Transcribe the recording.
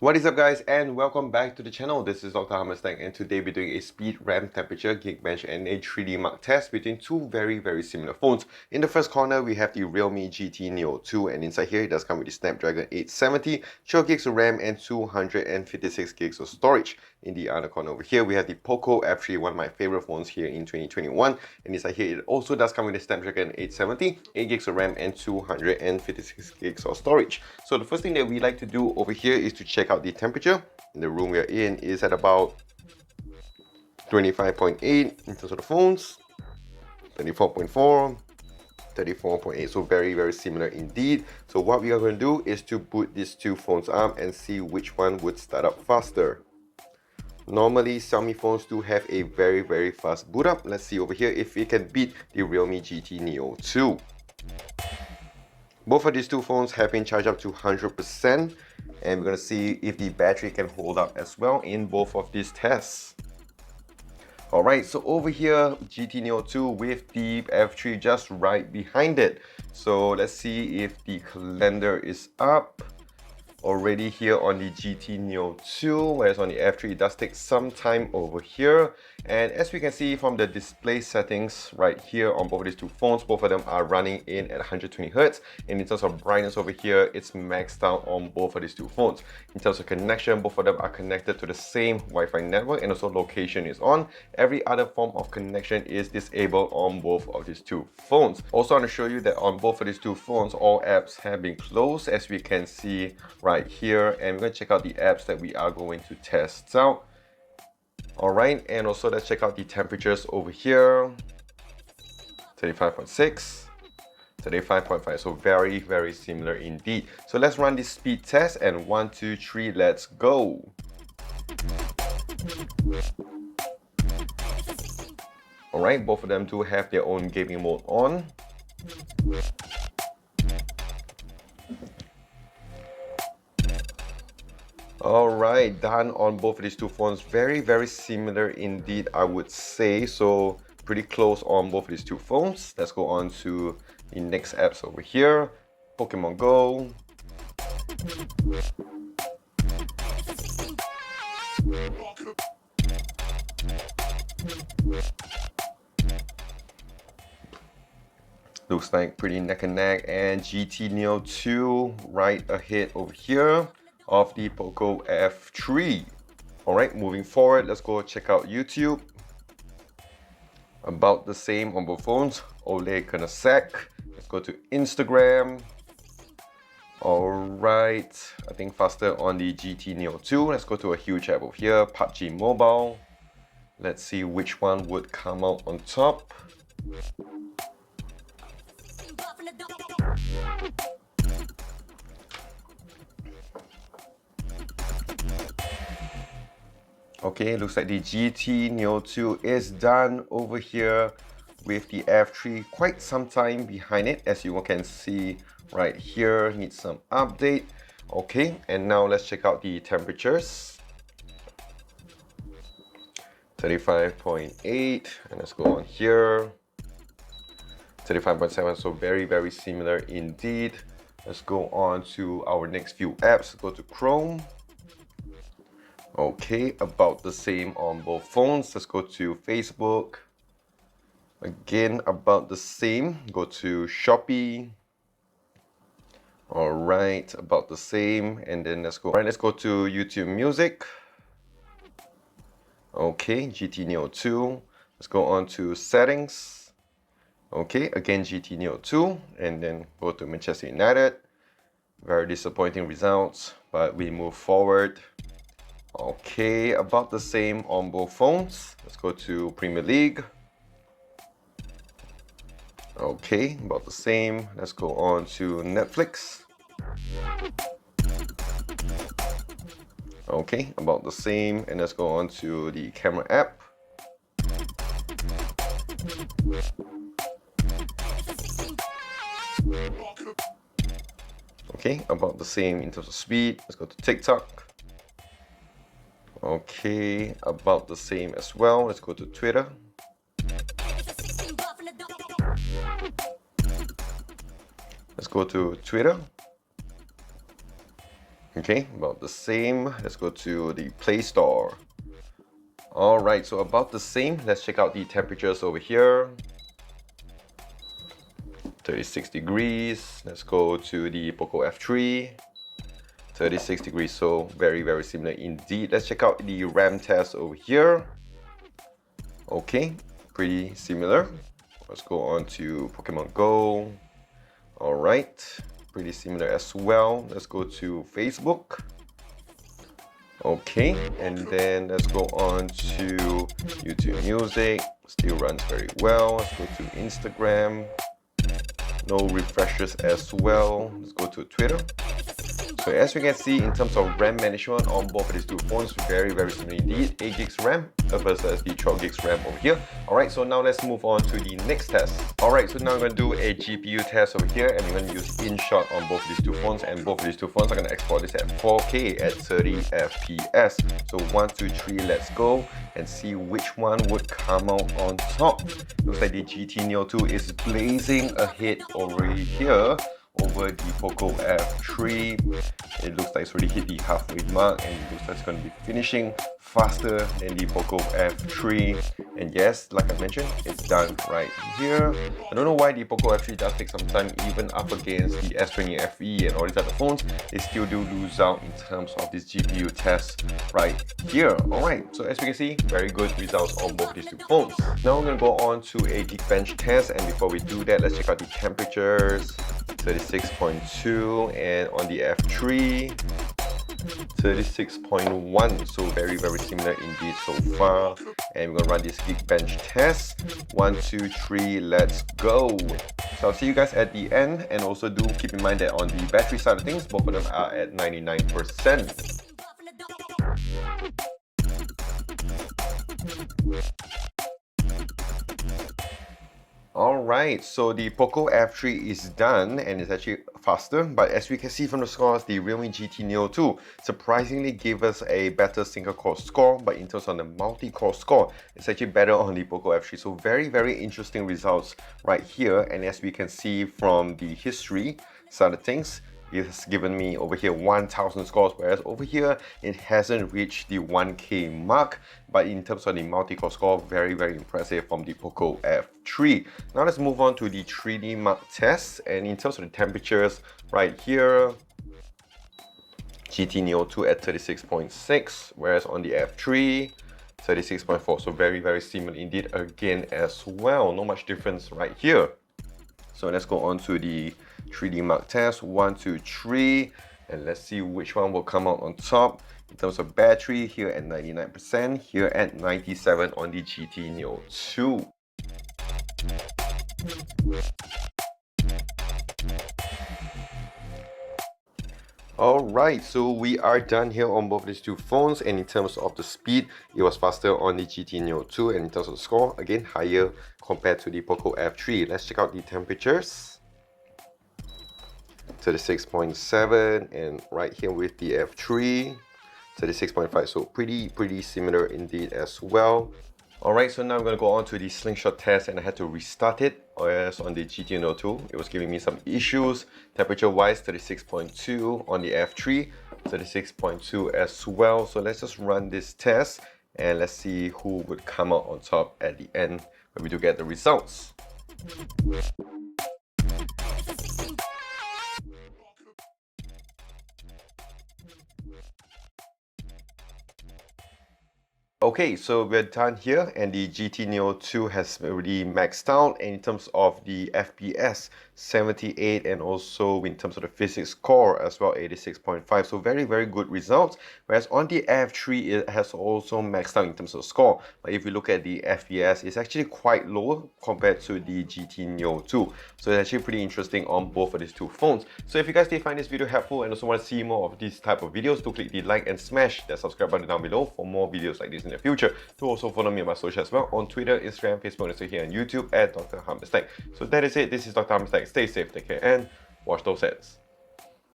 What is up guys, and welcome back to the channel. This is Dr. Hammerstang, and today we're doing a speed, RAM, temperature, Geekbench and a 3DMark test between two very similar phones. In the first corner we have the Realme GT Neo 2, and inside here it does come with the Snapdragon 870, 12 gigs of RAM and 256 gigs of storage. In the other corner over here we have the Poco F3, one of my favorite phones here in 2021, and inside here it also does come with the Snapdragon 870, 8 gigs of RAM and 256 gigs of storage. So the first thing that we like to do over here is to check out the temperature. In the room we are in is at about 25.8 in terms of the phones, 34.4, 34.8, so very similar indeed. So what we are going to do is to boot these two phones up and see which one would start up faster. Normally Xiaomi phones do have a very fast boot up. Let's see over here if we can beat the Realme GT Neo 2. Both of these two phones have been charged up to 100%, and we're going to see if the battery can hold up as well in both of these tests. Alright, so over here GT Neo 2 with the F3 just right behind it. So let's see if the calendar is up already here on the GT Neo 2, whereas on the F3 it does take some time over here. And as we can see from the display settings right here on both of these two phones, both of them are running in at 120 Hz, and in terms of brightness over here it's maxed out on both of these two phones. In terms of connection, both of them are connected to the same Wi-Fi network, and also location is on. Every other form of connection is disabled on both of these two phones. Also, I want to show you that on both of these two phones all apps have been closed, as we can see right here, and we're going to check out the apps that we are going to test out. Alright, and also let's check out the temperatures over here. 35.6, 35.5, so very similar indeed. So let's run this speed test, and 1, 2, 3, let's go. Alright, both of them do have their own gaming mode on. Alright, done on both of these two phones. Very similar indeed, I would say. So pretty close on both of these two phones. Let's go on to the next apps over here. Pokemon Go. Looks like pretty neck and neck, and GT Neo 2 right ahead over here of the Poco F3. Alright, moving forward, let's go check out YouTube. About the same on both phones. Ole gonna sec. Let's go to Instagram. Alright, I think faster on the GT Neo 2. Let's go to a huge app over here, PUBG Mobile. Let's see which one would come out on top. Okay, looks like the GT Neo 2 is done over here with the F3 quite some time behind it, as you can see right here. Needs some update. Okay, and now let's check out the temperatures. 35.8, and let's go on here. 35.7, so very similar indeed. Let's go on to our next few apps. Go to Chrome. Okay, about the same on both phones. Let's go to Facebook. Again, about the same. Go to Shopee. Alright, about the same. And then let's go to YouTube Music. Okay, GT Neo 2. Let's go on to Settings. Okay, again GT Neo 2. And then go to Manchester United. Very disappointing results, but we move forward. Okay, about the same on both phones. Let's go to Premier League. Okay, about the same. Let's go on to Netflix. Okay, about the same. And let's go on to the camera app. Okay, about the same in terms of speed. Let's go to TikTok. Okay, about the same as well. Let's go to Twitter. Let's go to Twitter. Okay, about the same. Let's go to the Play Store. All right, so about the same. Let's check out the temperatures over here. 36 degrees. Let's go to the Poco F3. 36 degrees, so very, very similar indeed. Let's check out the RAM test over here. Okay, pretty similar. Let's go on to Pokemon Go. All right, pretty similar as well. Let's go to Facebook. Okay, and then let's go on to YouTube Music. Still runs very well. Let's go to Instagram. No refreshes as well. Let's go to Twitter. So as you can see, in terms of RAM management on both of these two phones, very, very similar indeed. 8 gigs RAM versus the 12 gigs RAM over here. Alright, so now let's move on to the next test. Alright, so now we're going to do a GPU test over here, and we're going to use INSHOT on both of these two phones, and both of these two phones are going to export this at 4K at 30 FPS. So 1, 2, 3, let's go and see which one would come out on top. Looks like the GT Neo 2 is blazing ahead over here over the Poco F3. It looks like it's already hit the halfway mark, and it looks like it's going to be finishing faster than the Poco F3. And yes, like I mentioned, it's done right here. I don't know why the Poco F3 does take some time, even up against the S20 FE and all these other phones. They still do lose out in terms of this GPU test right here. Alright, so as we can see, very good results on both these two phones. Now we're going to go on to a Geekbench test, and before we do that, let's check out the temperatures. 36.2, and on the F3 36.1, so very, very similar indeed so far. And we're gonna run this Geekbench test. 1, 2, 3, let's go. So I'll see you guys at the end, and also do keep in mind that on the battery side of things, both of them are at 99%. Alright, so the Poco F3 is done, and it's actually faster, but as we can see from the scores, the Realme GT Neo 2 surprisingly gave us a better single core score, but in terms of the multi-core score, it's actually better on the Poco F3. So very, very interesting results right here, and as we can see from the history side of things, it has given me over here 1000 scores, whereas over here it hasn't reached the 1K mark. But in terms of the multi-core score, very, very impressive from the Poco F3. Now let's move on to the 3DMark test, and in terms of the temperatures right here, GT Neo 2 at 36.6, whereas on the F3 36.4, so very, very similar indeed again as well. No much difference right here. So let's go on to the 3DMark test. 1, 2, 3, and let's see which one will come out on top. In terms of battery, here at 99%, here at 97 on the GT Neo 2. Alright, so we are done here on both of these two phones, and in terms of the speed, it was faster on the GT Neo 2, and in terms of the score, again, higher compared to the Poco F3. Let's check out the temperatures. 36.7, and right here with the F3, 36.5, so pretty similar indeed as well. Alright, so now I'm going to go on to the SLINGSHOT test, and I had to restart it, whereas on the GT Neo 2, it was giving me some issues. Temperature wise, 36.2 on the F3, 36.2 as well. So let's just run this test, and let's see who would come out on top at the end when we do get the results. Okay, so we're done here, and the GT Neo 2 has already maxed out, and in terms of the FPS, 78, and also in terms of the physics core as well, 86.5. So very, very good results. Whereas on the F3, it has also maxed out in terms of score. But if you look at the FPS, it's actually quite low compared to the GT Neo 2. So it's actually pretty interesting on both of these two phones. So if you guys did find this video helpful and also want to see more of these type of videos, do click the like and smash that subscribe button down below for more videos like this in the future. To also follow me on my social as well on Twitter, Instagram, Facebook, and also here on YouTube at Dr. Harmless Tech. So that is it. This is Dr. Harmless Tech. Stay safe, take care, and wash those hands.